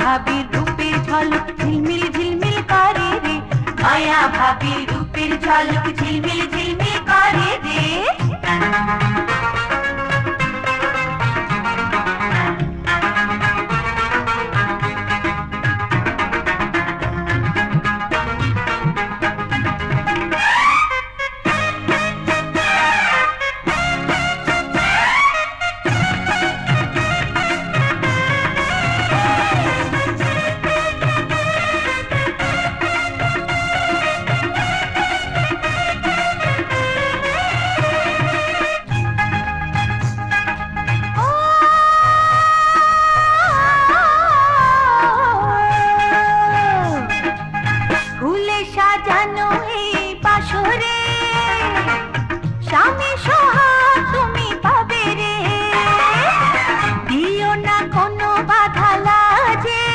ভাবি রূপের ঝলক ঝিলমিল ঝিলমিল করে রে, মায়া ভাবি রূপের ঝলক ঝিলমিল ঝিলমিল করে রে। সাজানো এই বাসরে স্বামী সোহাগ তুমি পাবে রে, দিও না কোনো বাধা লাজে,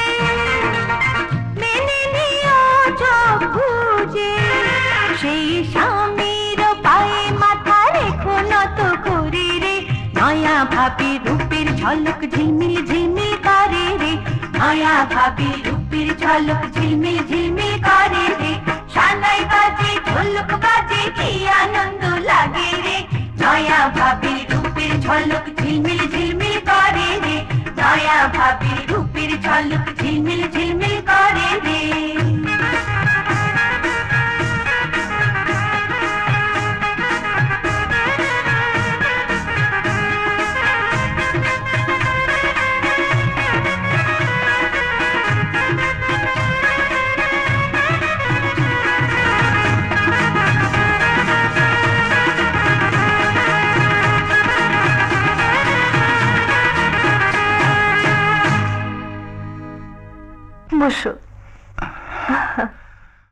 মেনে নিও চোখ বুঝে, সেই স্বামীর পায়ে মাথা রেখো নত করে রে, নয়া ভাবি রূপের ঝলক ঝিলমিল ঝিলমিল করে রে, নয়া ভাবি রূপের ঝলক ঝিলমিল ঝিলমিল করে রে। সানাই বাজে ঢোলক বাজে কি আনন্দ লাগে রে, নয়া ভাবি রূপের ঝলক ঝিলমিল ঝিলমিল করে রে, নয়া ভাবি রূপের ঝলক ঝিলমিল ঝিলমিল করে রে। বসো।